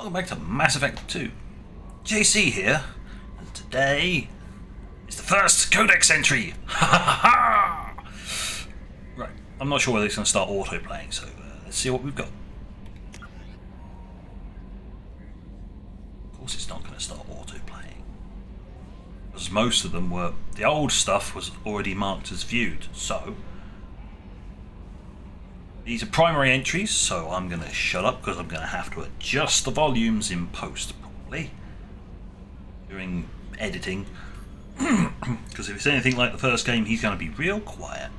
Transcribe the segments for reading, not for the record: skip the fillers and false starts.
Welcome back to Mass Effect 2. JC here, and today is the first Codex entry! Ha ha ha! Right, I'm not sure whether it's going to start auto-playing, so let's see what we've got. Of course it's not going to start auto-playing, because most of them were... the old stuff was already marked as viewed, so... these are primary entries, so I'm going to shut up because I'm going to have to adjust the volumes in post, probably, during editing. Because if it's anything like the first game, he's going to be real quiet.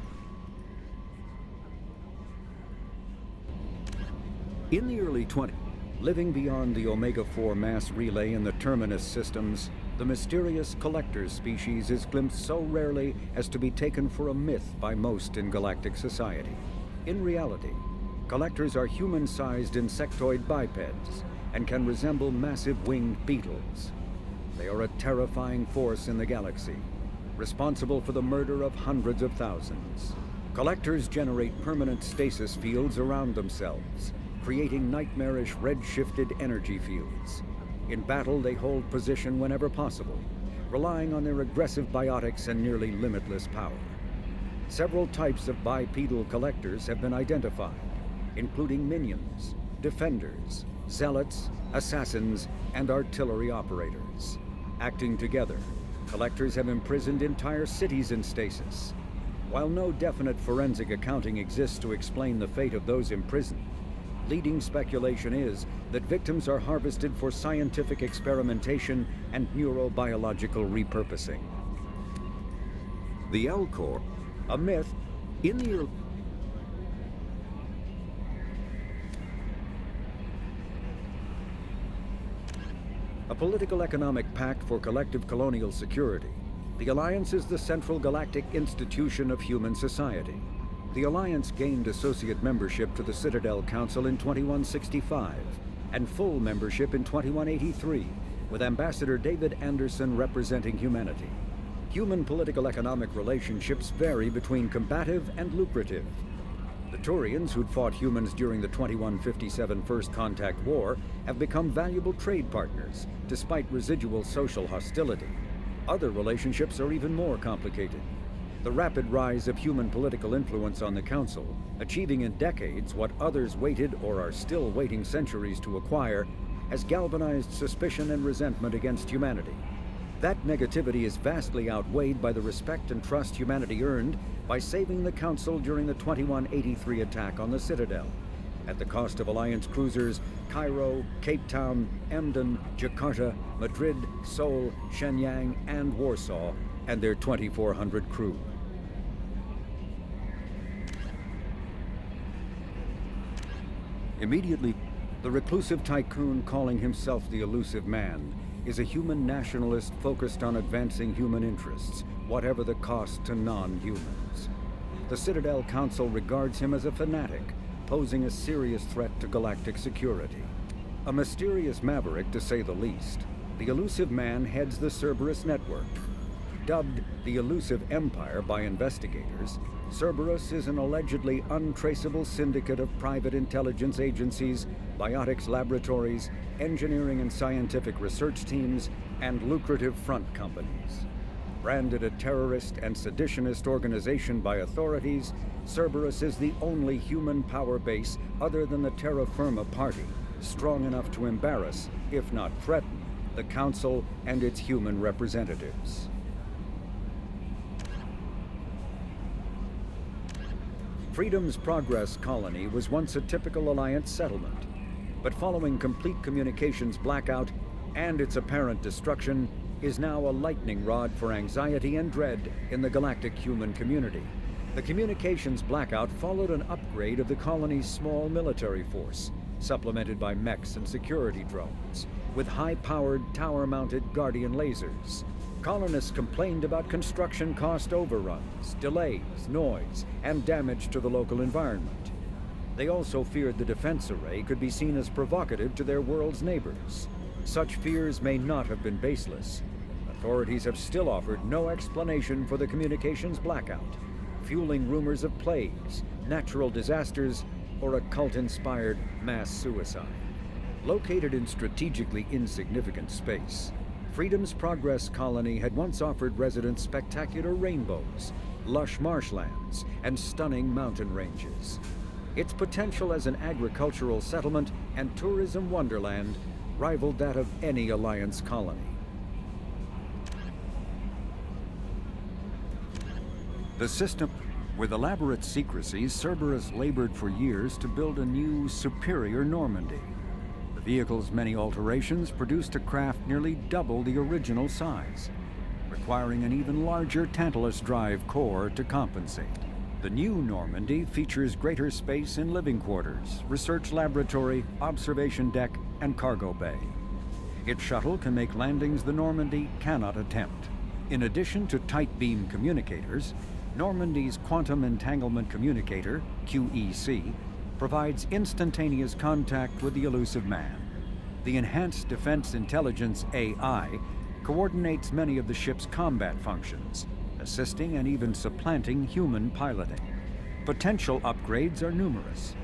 In the early 20s, living beyond the Omega-4 mass relay in the Terminus systems, the mysterious collector species is glimpsed so rarely as to be taken for a myth by most in galactic society. In reality, collectors are human-sized insectoid bipeds and can resemble massive winged beetles. They are a terrifying force in the galaxy, responsible for the murder of hundreds of thousands. Collectors generate permanent stasis fields around themselves, creating nightmarish red-shifted energy fields. In battle, they hold position whenever possible, relying on their aggressive biotics and nearly limitless power. Several types of bipedal collectors have been identified, including minions, defenders, zealots, assassins, and artillery operators. Acting together, collectors have imprisoned entire cities in stasis. While no definite forensic accounting exists to explain the fate of those imprisoned, leading speculation is that victims are harvested for scientific experimentation and neurobiological repurposing. The L-Core, a myth in the early... a political economic pact for collective colonial security. The Alliance is the central galactic institution of human society. The Alliance gained associate membership to the Citadel Council in 2165 and full membership in 2183, with Ambassador David Anderson representing humanity. Human political-economic relationships vary between combative and lucrative. The Turians, who'd fought humans during the 2157 First Contact War, have become valuable trade partners, despite residual social hostility. Other relationships are even more complicated. The rapid rise of human political influence on the Council, achieving in decades what others waited or are still waiting centuries to acquire, has galvanized suspicion and resentment against humanity. That negativity is vastly outweighed by the respect and trust humanity earned by saving the Council during the 2183 attack on the Citadel, at the cost of Alliance cruisers Cairo, Cape Town, Emden, Jakarta, Madrid, Seoul, Shenyang, and Warsaw, and their 2,400 crew. Immediately, the reclusive tycoon calling himself the Elusive Man is a human nationalist focused on advancing human interests, whatever the cost to non-humans. The Citadel Council regards him as a fanatic, posing a serious threat to galactic security. A mysterious maverick, to say the least, the Elusive Man heads the Cerberus network. Dubbed the Elusive Empire by investigators, Cerberus is an allegedly untraceable syndicate of private intelligence agencies, biotics laboratories, engineering and scientific research teams, and lucrative front companies. Branded a terrorist and seditionist organization by authorities, Cerberus is the only human power base other than the Terra Firma Party, strong enough to embarrass, if not threaten, the Council and its human representatives. Freedom's Progress colony was once a typical Alliance settlement, but following complete communications blackout and its apparent destruction, is now a lightning rod for anxiety and dread in the galactic human community. The communications blackout followed an upgrade of the colony's small military force, supplemented by mechs and security drones, with high-powered tower-mounted Guardian lasers. Colonists complained about construction cost overruns, delays, noise, and damage to the local environment. They also feared the defense array could be seen as provocative to their world's neighbors. Such fears may not have been baseless. Authorities have still offered no explanation for the communications blackout, fueling rumors of plagues, natural disasters, or a cult-inspired mass suicide. Located in strategically insignificant space, Freedom's Progress colony had once offered residents spectacular rainbows, lush marshlands, and stunning mountain ranges. Its potential as an agricultural settlement and tourism wonderland rivaled that of any Alliance colony. The system, with elaborate secrecy, Cerberus labored for years to build a new, superior Normandy. The vehicle's many alterations produced a craft nearly double the original size, requiring an even larger Tantalus drive core to compensate. The new Normandy features greater space in living quarters, research laboratory, observation deck, and cargo bay. Its shuttle can make landings the Normandy cannot attempt. In addition to tight beam communicators, Normandy's Quantum Entanglement Communicator, QEC, provides instantaneous contact with the elusive man. The Enhanced Defense Intelligence AI coordinates many of the ship's combat functions, assisting and even supplanting human piloting. Potential upgrades are numerous.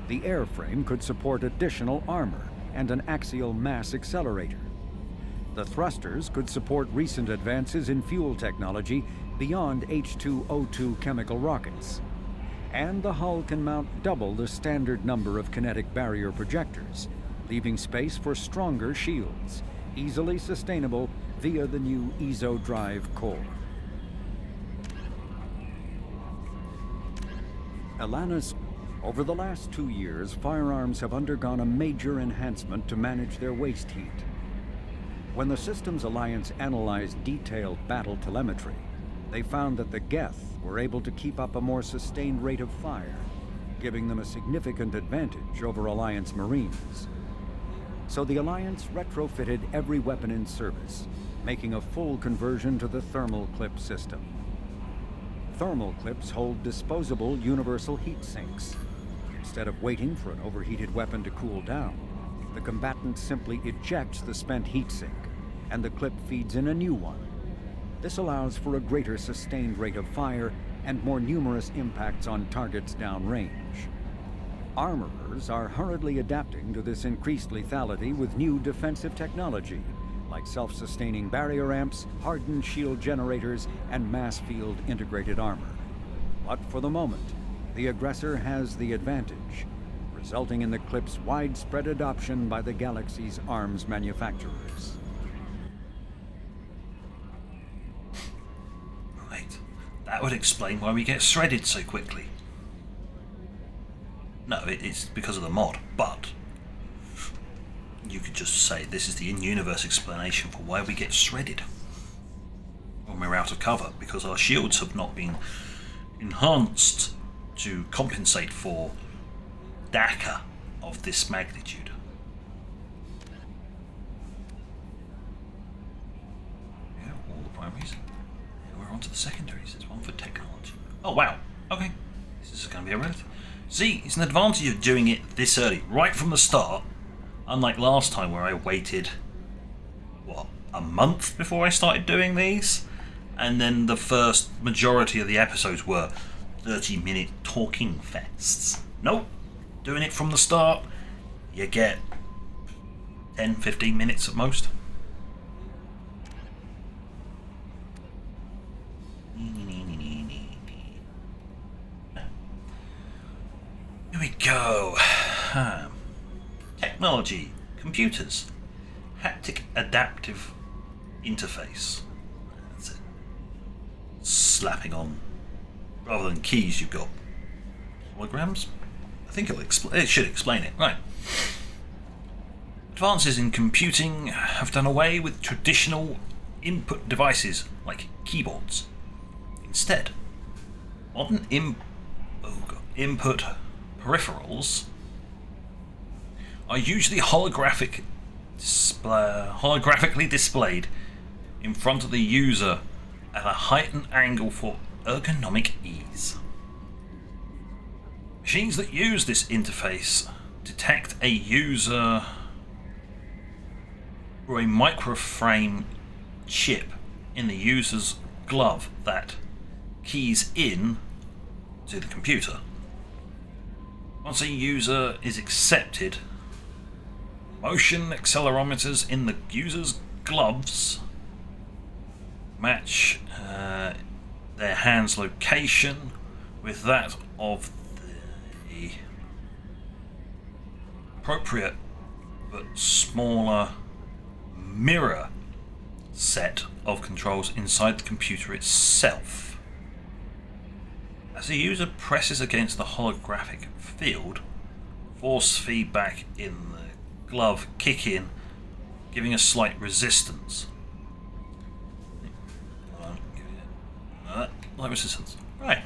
The airframe could support additional armor and an axial mass accelerator. The thrusters could support recent advances in fuel technology beyond H2O2 chemical rockets. And the hull can mount double the standard number of kinetic barrier projectors, leaving space for stronger shields, easily sustainable via the new ESO drive core. Alanis, over the last 2 years, firearms have undergone a major enhancement to manage their waste heat. When the Systems Alliance analyzed detailed battle telemetry, they found that the Geth were able to keep up a more sustained rate of fire, giving them a significant advantage over Alliance Marines. So the Alliance retrofitted every weapon in service, making a full conversion to the thermal clip system. Thermal clips hold disposable universal heat sinks. Instead of waiting for an overheated weapon to cool down, the combatant simply ejects the spent heat sink, and the clip feeds in a new one. This allows for a greater sustained rate of fire and more numerous impacts on targets downrange. Armorers are hurriedly adapting to this increased lethality with new defensive technology, like self-sustaining barrier amps, hardened shield generators, and mass field integrated armor. But for the moment, the aggressor has the advantage, resulting in the clip's widespread adoption by the galaxy's arms manufacturers. Right. That would explain why we get shredded so quickly. No, it's because of the mod, but you could just say this is the in-universe explanation for why we get shredded when we're out of cover, because our shields have not been enhanced to compensate for DACA of this magnitude. Yeah, all the primaries. Yeah, we're on to the secondaries. There's one for technology. Oh wow, okay. This is going to be a relative. See, it's an advantage of doing it this early, right from the start. Unlike last time where I waited, what, a month before I started doing these? And then the first majority of the episodes were 30-minute talking fests. Nope, doing it from the start, you get 10-15 minutes at most. Here we go. Technology, computers, haptic adaptive interface. That's it. Slapping on, rather than keys, you've got holograms. I think it should explain it. Right. Advances in computing have done away with traditional input devices like keyboards. Instead, modern input peripherals are usually holographically displayed in front of the user at a heightened angle for ergonomic ease. Machines that use this interface detect a user or a microframe chip in the user's glove that keys in to the computer. Once a user is accepted Motion accelerometers in the user's gloves match their hand's location with that of the appropriate but smaller mirror set of controls inside the computer itself. As the user presses against the holographic field, force feedback in the glove kick in, giving a slight resistance. Light resistance. Right.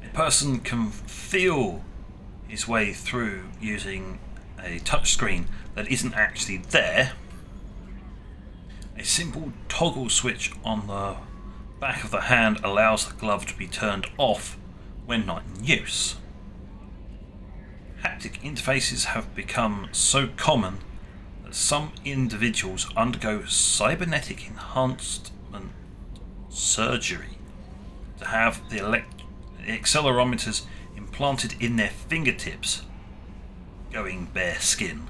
A person can feel his way through using a touchscreen that isn't actually there. A simple toggle switch on the back of the hand allows the glove to be turned off when not in use. Haptic interfaces have become so common that some individuals undergo cybernetic enhancement surgery to have the accelerometers implanted in their fingertips, going bare skin.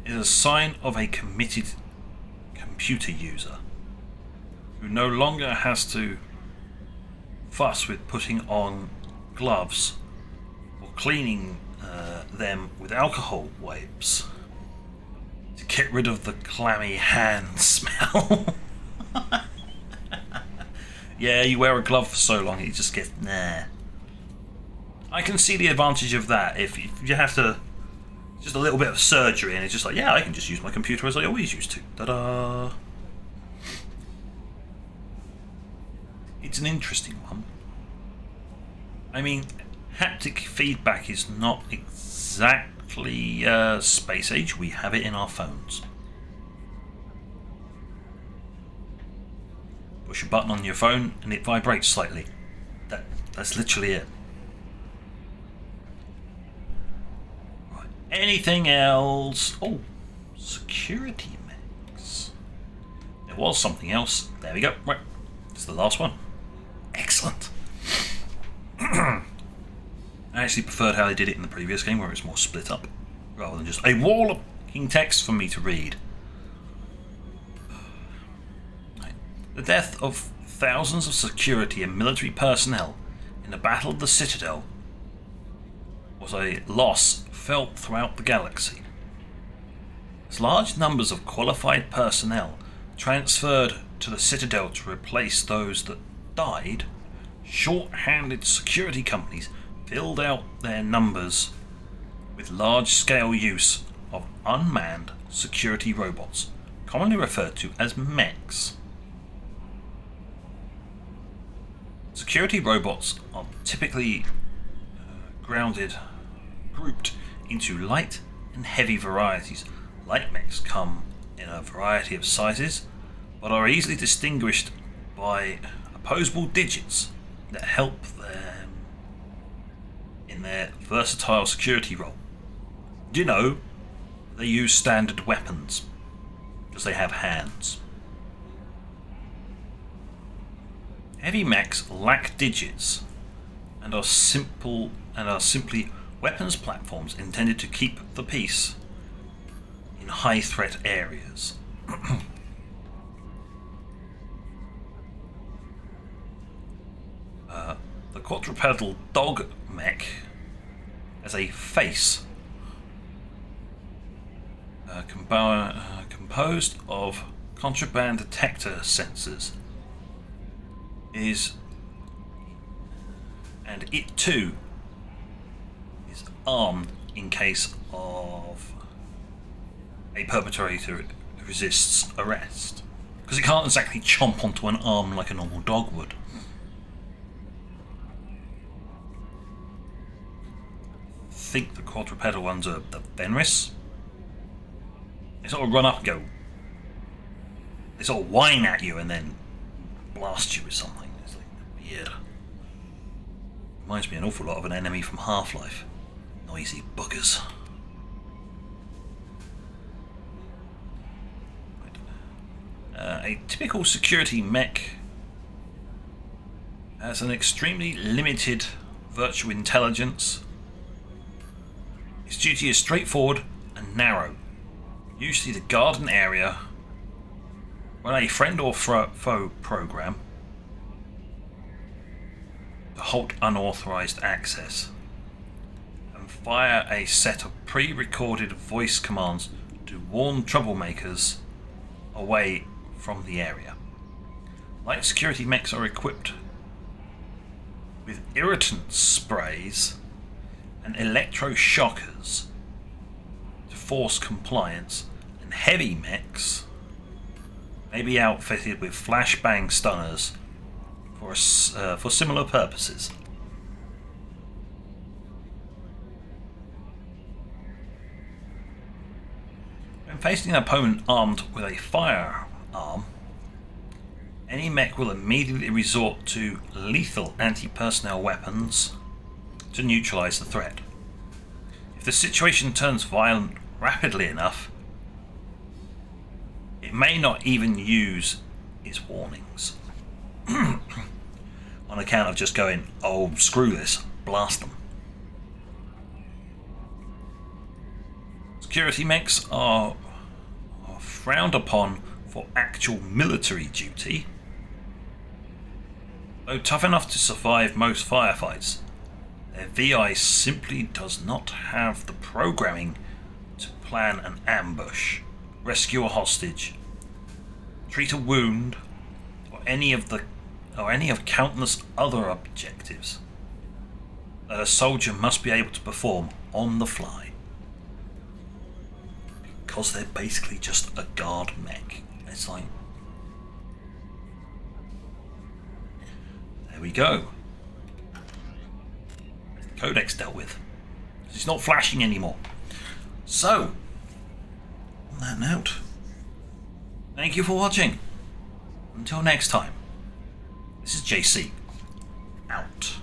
It is a sign of a committed computer user who no longer has to fuss with putting on gloves or cleaning them with alcohol wipes to get rid of the clammy hand smell. Yeah, you wear a glove for so long, it just gets nah. I can see the advantage of that if you have to, just a little bit of surgery, and it's just like, yeah, I can just use my computer as I always used to. Ta-da! It's an interesting one. I mean, haptic feedback is not exactly space age. We have it in our phones. Push a button on your phone and it vibrates slightly. That's literally it. Right. Anything else? Oh, security mix. There was something else. There we go. Right. It's the last one. Excellent. I actually preferred how they did it in the previous game, where it's more split up, rather than just a wall of fucking text for me to read. The death of thousands of security and military personnel in the Battle of the Citadel was a loss felt throughout the galaxy. As large numbers of qualified personnel transferred to the Citadel to replace those that died, short-handed security companies filled out their numbers with large-scale use of unmanned security robots, commonly referred to as mechs. Security robots are typically grouped into light and heavy varieties. Light mechs come in a variety of sizes, but are easily distinguished by opposable digits that help them in their versatile security role. Do you know, they use standard weapons because they have hands. Heavy mechs lack digits and are simply weapons platforms intended to keep the peace in high threat areas. The quadrupedal dog mech has a face composed of contraband detector sensors. And it too is armed in case of a perpetrator resists arrest, because it can't exactly chomp onto an arm like a normal dog would. I think the quadrupedal ones are the Fenris. They sort of run up and go, they sort of whine at you and then blast you with something. It's like weird. Reminds me an awful lot of an enemy from Half-Life. Noisy buggers. A typical security mech has an extremely limited virtual intelligence Its duty is straightforward and narrow, usually the garden area when a friend or foe program to halt unauthorized access and fire a set of pre-recorded voice commands to warn troublemakers away from the area. Light security mechs are equipped with irritant sprays and electroshockers to force compliance, and heavy mechs may be outfitted with flashbang stunners for similar purposes. When facing an opponent armed with a firearm, any mech will immediately resort to lethal anti-personnel weapons to neutralize the threat. If the situation turns violent rapidly enough, it may not even use its warnings. On account of just going, oh screw this, blast them. Security mechs are frowned upon for actual military duty. Though tough enough to survive most firefights, their VI simply does not have the programming to plan an ambush, rescue a hostage, treat a wound, or any of countless other objectives that a soldier must be able to perform on the fly. Because they're basically just a guard mech. It's like, there we go. Codex dealt with. It's not flashing anymore. So, on that note, thank you for watching. Until next time, this is JC, out.